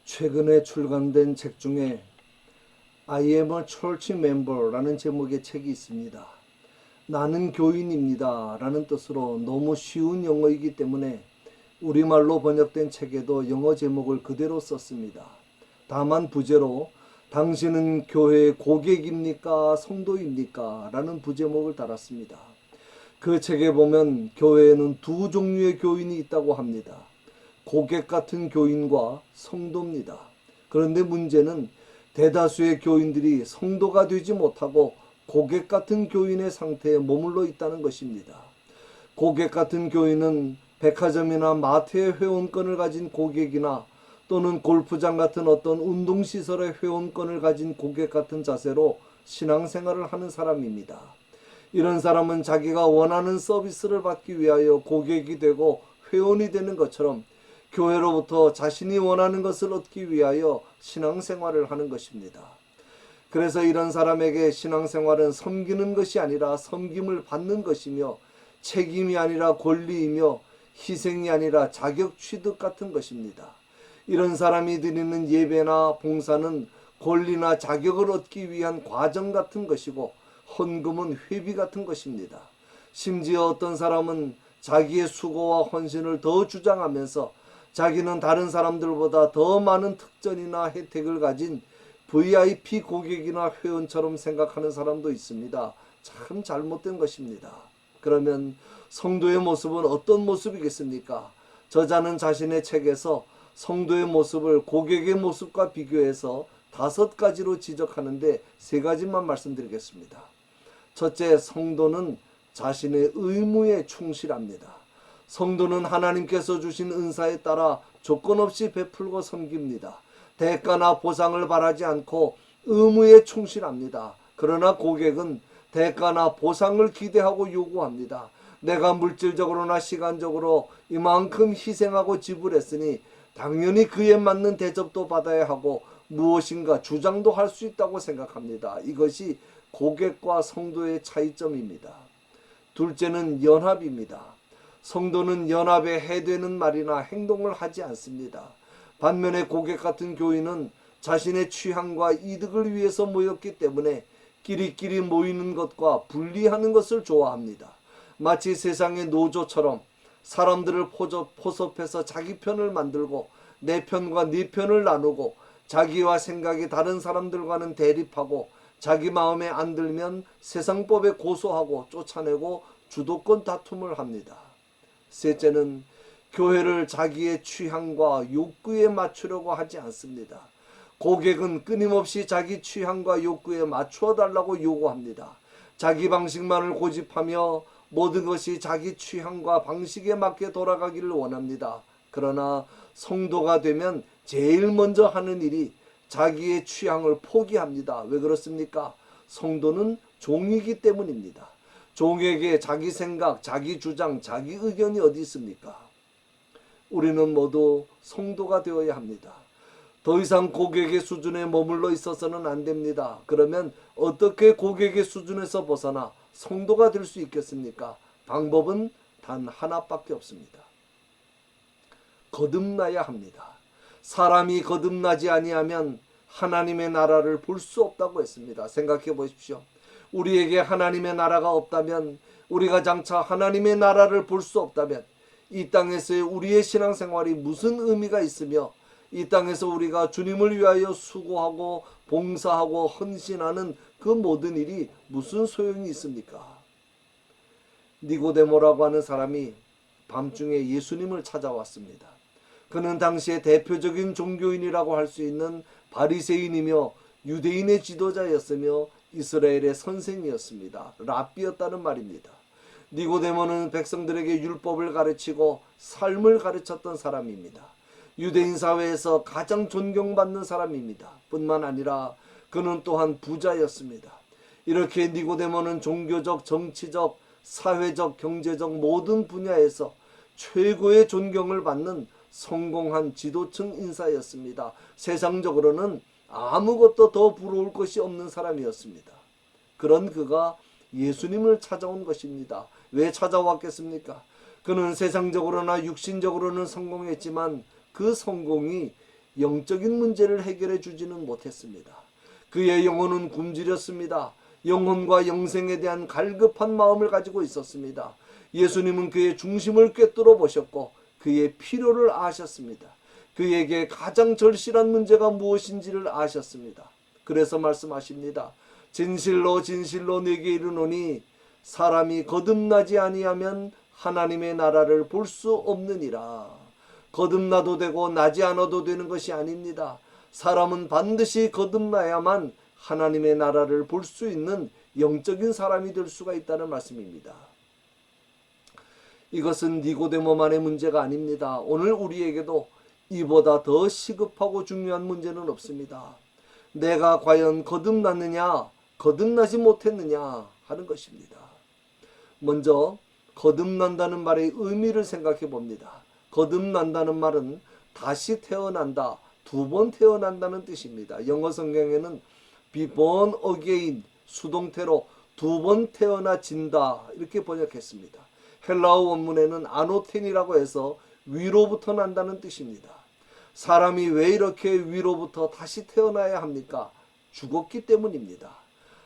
최근에 출간된 책 중에 I am a church member라는 제목의 책이 있습니다. 나는 교인입니다 라는 뜻으로 너무 쉬운 영어이기 때문에 우리말로 번역된 책에도 영어 제목을 그대로 썼습니다. 다만 부제로 당신은 교회의 고객입니까? 성도입니까? 라는 부제목을 달았습니다. 그 책에 보면 교회에는 두 종류의 교인이 있다고 합니다. 고객 같은 교인과 성도입니다. 그런데 문제는 대다수의 교인들이 성도가 되지 못하고 고객 같은 교인의 상태에 머물러 있다는 것입니다. 고객 같은 교인은 백화점이나 마트의 회원권을 가진 고객이나 또는 골프장 같은 어떤 운동시설의 회원권을 가진 고객 같은 자세로 신앙생활을 하는 사람입니다. 이런 사람은 자기가 원하는 서비스를 받기 위하여 고객이 되고 회원이 되는 것처럼 교회로부터 자신이 원하는 것을 얻기 위하여 신앙생활을 하는 것입니다. 그래서 이런 사람에게 신앙생활은 섬기는 것이 아니라 섬김을 받는 것이며 책임이 아니라 권리이며 희생이 아니라 자격 취득 같은 것입니다. 이런 사람이 드리는 예배나 봉사는 권리나 자격을 얻기 위한 과정 같은 것이고 헌금은 회비 같은 것입니다. 심지어 어떤 사람은 자기의 수고와 헌신을 더 주장하면서 자기는 다른 사람들보다 더 많은 특전이나 혜택을 가진 VIP 고객이나 회원처럼 생각하는 사람도 있습니다. 참 잘못된 것입니다. 그러면 성도의 모습은 어떤 모습이겠습니까? 저자는 자신의 책에서 성도의 모습을 고객의 모습과 비교해서 5가지로 지적하는데 3가지만 말씀드리겠습니다. 첫째, 성도는 자신의 의무에 충실합니다. 성도는 하나님께서 주신 은사에 따라 조건 없이 베풀고 섬깁니다. 대가나 보상을 바라지 않고 의무에 충실합니다. 그러나 고객은 대가나 보상을 기대하고 요구합니다. 내가 물질적으로나 시간적으로 이만큼 희생하고 지불했으니 당연히 그에 맞는 대접도 받아야 하고 무엇인가 주장도 할 수 있다고 생각합니다. 이것이 고객과 성도의 차이점입니다. 둘째는 연합입니다. 성도는 연합에 해되는 말이나 행동을 하지 않습니다. 반면에 고객 같은 교인은 자신의 취향과 이득을 위해서 모였기 때문에 끼리끼리 모이는 것과 분리하는 것을 좋아합니다. 마치 세상의 노조처럼 사람들을 포섭해서 자기 편을 만들고 내 편과 네 편을 나누고 자기와 생각이 다른 사람들과는 대립하고 자기 마음에 안 들면 세상법에 고소하고 쫓아내고 주도권 다툼을 합니다. 셋째는 교회를 자기의 취향과 욕구에 맞추려고 하지 않습니다. 고객은 끊임없이 자기 취향과 욕구에 맞추어 달라고 요구합니다. 자기 방식만을 고집하며 모든 것이 자기 취향과 방식에 맞게 돌아가기를 원합니다. 그러나 성도가 되면 제일 먼저 하는 일이 자기의 취향을 포기합니다. 왜 그렇습니까? 성도는 종이기 때문입니다. 종에게 자기 생각, 자기 주장, 자기 의견이 어디 있습니까? 우리는 모두 성도가 되어야 합니다. 더 이상 고객의 수준에 머물러 있어서는 안 됩니다. 그러면 어떻게 고객의 수준에서 벗어나 성도가 될 수 있겠습니까? 방법은 단 하나밖에 없습니다. 거듭나야 합니다. 사람이 거듭나지 아니하면 하나님의 나라를 볼 수 없다고 했습니다. 생각해 보십시오. 우리에게 하나님의 나라가 없다면, 우리가 장차 하나님의 나라를 볼 수 없다면 이 땅에서의 우리의 신앙생활이 무슨 의미가 있으며 이 땅에서 우리가 주님을 위하여 수고하고 봉사하고 헌신하는 그 모든 일이 무슨 소용이 있습니까? 니고데모라고 하는 사람이 밤중에 예수님을 찾아왔습니다. 그는 당시에 대표적인 종교인이라고 할 수 있는 바리새인이며 유대인의 지도자였으며 이스라엘의 선생이었습니다. 랍비였다는 말입니다. 니고데모는 백성들에게 율법을 가르치고 삶을 가르쳤던 사람입니다. 유대인 사회에서 가장 존경받는 사람입니다. 뿐만 아니라 그는 또한 부자였습니다. 이렇게 니고데모는 종교적, 정치적, 사회적, 경제적 모든 분야에서 최고의 존경을 받는 성공한 지도층 인사였습니다. 세상적으로는 아무것도 더 부러울 것이 없는 사람이었습니다. 그런 그가 예수님을 찾아온 것입니다. 왜 찾아왔겠습니까? 그는 세상적으로나 육신적으로는 성공했지만 그 성공이 영적인 문제를 해결해 주지는 못했습니다. 그의 영혼은 굶주렸습니다. 영혼과 영생에 대한 갈급한 마음을 가지고 있었습니다. 예수님은 그의 중심을 꿰뚫어 보셨고 그의 필요를 아셨습니다. 그에게 가장 절실한 문제가 무엇인지를 아셨습니다. 그래서 말씀하십니다. 진실로 진실로 네게 이르노니 사람이 거듭나지 아니하면 하나님의 나라를 볼 수 없느니라. 거듭나도 되고 나지 않아도 되는 것이 아닙니다. 사람은 반드시 거듭나야만 하나님의 나라를 볼 수 있는 영적인 사람이 될 수가 있다는 말씀입니다. 이것은 니고데모만의 문제가 아닙니다. 오늘 우리에게도 이보다 더 시급하고 중요한 문제는 없습니다. 내가 과연 거듭났느냐, 거듭나지 못했느냐 하는 것입니다. 먼저 거듭난다는 말의 의미를 생각해 봅니다. 거듭난다는 말은 다시 태어난다, 두 번 태어난다는 뜻입니다. 영어 성경에는 be born again, 수동태로 두 번 태어나진다 이렇게 번역했습니다. 헬라어 원문에는 아노텐이라고 해서 위로부터 난다는 뜻입니다. 사람이 왜 이렇게 위로부터 다시 태어나야 합니까? 죽었기 때문입니다.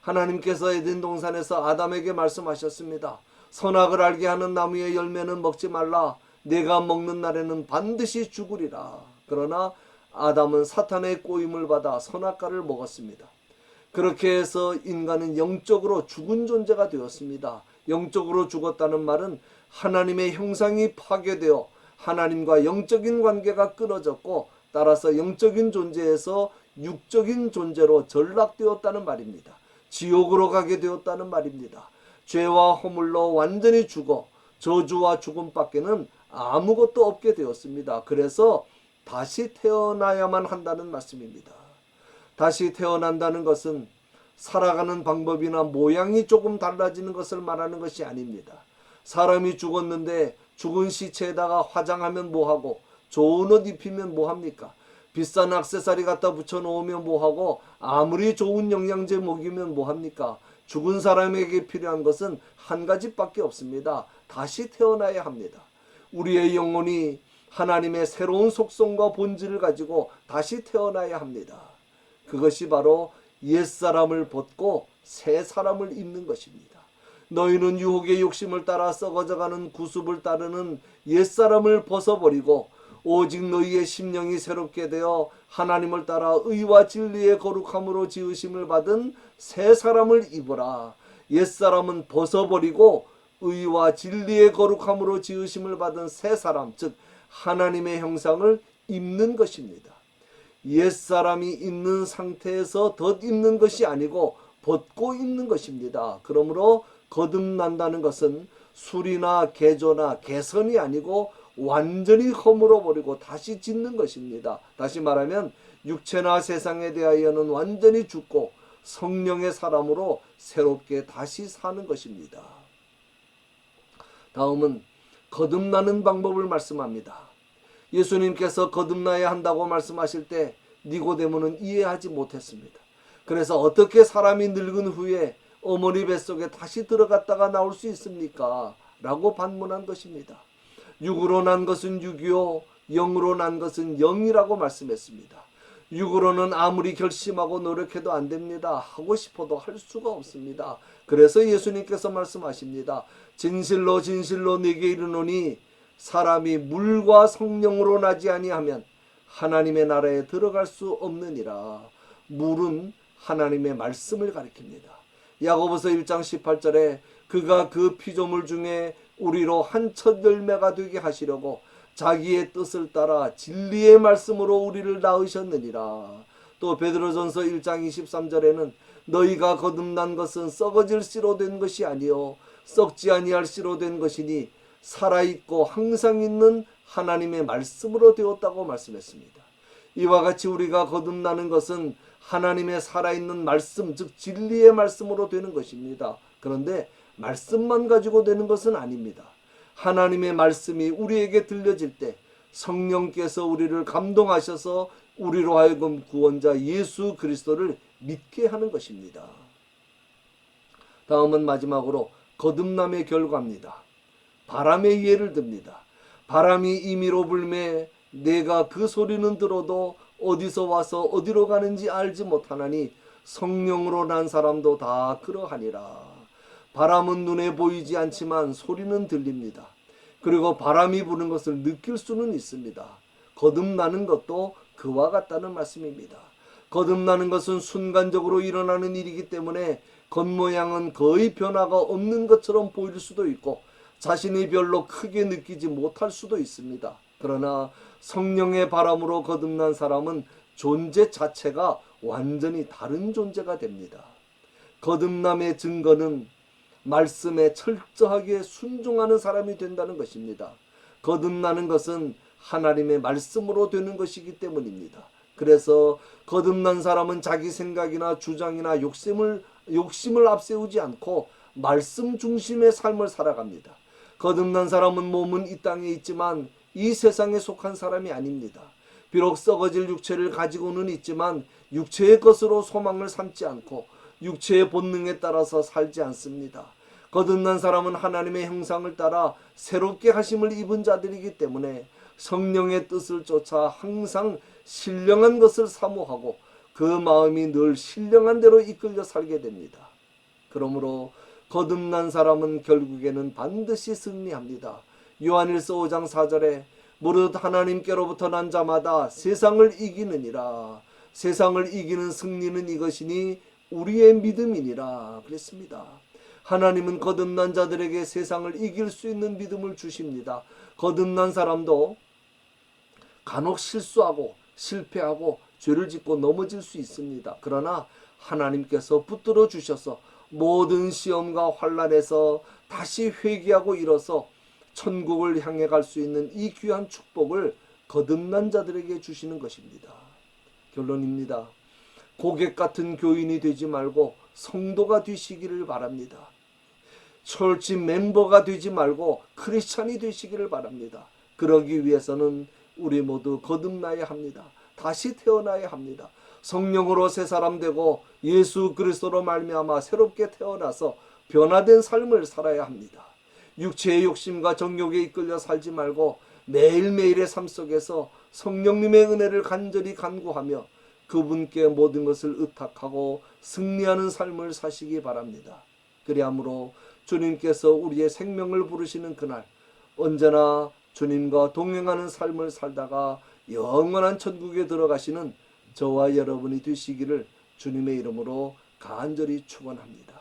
하나님께서 에덴 동산에서 아담에게 말씀하셨습니다. 선악을 알게 하는 나무의 열매는 먹지 말라. 내가 먹는 날에는 반드시 죽으리라. 그러나 아담은 사탄의 꼬임을 받아 선악과를 먹었습니다. 그렇게 해서 인간은 영적으로 죽은 존재가 되었습니다. 영적으로 죽었다는 말은 하나님의 형상이 파괴되어 하나님과 영적인 관계가 끊어졌고 따라서 영적인 존재에서 육적인 존재로 전락되었다는 말입니다. 지옥으로 가게 되었다는 말입니다. 죄와 허물로 완전히 죽어 저주와 죽음밖에는 아무것도 없게 되었습니다. 그래서 다시 태어나야만 한다는 말씀입니다. 다시 태어난다는 것은 살아가는 방법이나 모양이 조금 달라지는 것을 말하는 것이 아닙니다. 사람이 죽었는데 죽은 시체에다가 화장하면 뭐하고 좋은 옷 입히면 뭐합니까? 비싼 액세서리 갖다 붙여놓으면 뭐하고 아무리 좋은 영양제 먹이면 뭐합니까? 죽은 사람에게 필요한 것은 한 가지밖에 없습니다. 다시 태어나야 합니다. 우리의 영혼이 하나님의 새로운 속성과 본질을 가지고 다시 태어나야 합니다. 그것이 바로 옛사람을 벗고 새 사람을 입는 것입니다. 너희는 유혹의 욕심을 따라 썩어져가는 구습을 따르는 옛사람을 벗어버리고 오직 너희의 심령이 새롭게 되어 하나님을 따라 의와 진리의 거룩함으로 지으심을 받은 새 사람을 입으라. 옛사람은 벗어버리고 의와 진리의 거룩함으로 지으심을 받은 새 사람, 즉 하나님의 형상을 입는 것입니다. 옛사람이 있는 상태에서 덧 입는 것이 아니고 벗고 입는 것입니다. 그러므로 거듭난다는 것은 술이나 개조나 개선이 아니고 완전히 허물어버리고 다시 짓는 것입니다. 다시 말하면 육체나 세상에 대하여는 완전히 죽고 성령의 사람으로 새롭게 다시 사는 것입니다. 다음은 거듭나는 방법을 말씀합니다. 예수님께서 거듭나야 한다고 말씀하실 때 니고데모는 이해하지 못했습니다. 그래서 어떻게 사람이 늙은 후에 어머니 뱃속에 다시 들어갔다가 나올 수 있습니까? 라고 반문한 것입니다. 육으로 난 것은 육이요 영으로 난 것은 영이라고 말씀했습니다. 육으로는 아무리 결심하고 노력해도 안 됩니다. 하고 싶어도 할 수가 없습니다. 그래서 예수님께서 말씀하십니다. 진실로 진실로 네게 이르노니 사람이 물과 성령으로 나지 아니하면 하나님의 나라에 들어갈 수 없느니라. 물은 하나님의 말씀을 가리킵니다. 야고보서 1장 18절에 그가 그 피조물 중에 우리로 한 첫 열매가 되게 하시려고 자기의 뜻을 따라 진리의 말씀으로 우리를 낳으셨느니라. 또 베드로전서 1장 23절에는 너희가 거듭난 것은 썩어질 씨로 된 것이 아니요 썩지 아니할 씨로 된 것이니 살아있고 항상 있는 하나님의 말씀으로 되었다고 말씀했습니다. 이와 같이 우리가 거듭나는 것은 하나님의 살아있는 말씀, 즉 진리의 말씀으로 되는 것입니다. 그런데 말씀만 가지고 되는 것은 아닙니다. 하나님의 말씀이 우리에게 들려질 때 성령께서 우리를 감동하셔서 우리로 하여금 구원자 예수 그리스도를 믿게 하는 것입니다. 다음은 마지막으로 거듭남의 결과입니다. 바람의 예를 듭니다. 바람이 임의로 불매 내가 그 소리는 들어도 어디서 와서 어디로 가는지 알지 못하나니 성령으로 난 사람도 다 그러하니라. 바람은 눈에 보이지 않지만 소리는 들립니다. 그리고 바람이 부는 것을 느낄 수는 있습니다. 거듭나는 것도 그와 같다는 말씀입니다. 거듭나는 것은 순간적으로 일어나는 일이기 때문에 겉모양은 거의 변화가 없는 것처럼 보일 수도 있고 자신이 별로 크게 느끼지 못할 수도 있습니다. 그러나 성령의 바람으로 거듭난 사람은 존재 자체가 완전히 다른 존재가 됩니다. 거듭남의 증거는 말씀에 철저하게 순종하는 사람이 된다는 것입니다. 거듭나는 것은 하나님의 말씀으로 되는 것이기 때문입니다. 그래서 거듭난 사람은 자기 생각이나 주장이나 욕심을 앞세우지 않고 말씀 중심의 삶을 살아갑니다. 거듭난 사람은 몸은 이 땅에 있지만 이 세상에 속한 사람이 아닙니다. 비록 썩어질 육체를 가지고는 있지만 육체의 것으로 소망을 삼지 않고 육체의 본능에 따라서 살지 않습니다. 거듭난 사람은 하나님의 형상을 따라 새롭게 하심을 입은 자들이기 때문에 성령의 뜻을 쫓아 항상 신령한 것을 사모하고 그 마음이 늘 신령한 대로 이끌려 살게 됩니다. 그러므로 거듭난 사람은 결국에는 반드시 승리합니다. 요한일서 5장 4절에 무릇 하나님께로부터 난 자마다 세상을 이기느니라. 세상을 이기는 승리는 이것이니 우리의 믿음이니라 그랬습니다. 하나님은 거듭난 자들에게 세상을 이길 수 있는 믿음을 주십니다. 거듭난 사람도 간혹 실수하고 실패하고 죄를 짓고 넘어질 수 있습니다. 그러나 하나님께서 붙들어 주셔서 모든 시험과 환난에서 다시 회개하고 일어서 천국을 향해 갈 수 있는 이 귀한 축복을 거듭난 자들에게 주시는 것입니다. 결론입니다. 고객 같은 교인이 되지 말고 성도가 되시기를 바랍니다. 철치 멤버가 되지 말고 크리스찬이 되시기를 바랍니다. 그러기 위해서는 우리 모두 거듭나야 합니다. 다시 태어나야 합니다. 성령으로 새 사람 되고 예수 그리스도로 말미암아 새롭게 태어나서 변화된 삶을 살아야 합니다. 육체의 욕심과 정욕에 이끌려 살지 말고 매일매일의 삶 속에서 성령님의 은혜를 간절히 간구하며 그분께 모든 것을 의탁하고 승리하는 삶을 사시기 바랍니다. 그리하므로 주님께서 우리의 생명을 부르시는 그날 언제나 주님과 동행하는 삶을 살다가 영원한 천국에 들어가시는 저와 여러분이 되시기를 주님의 이름으로 간절히 축원합니다.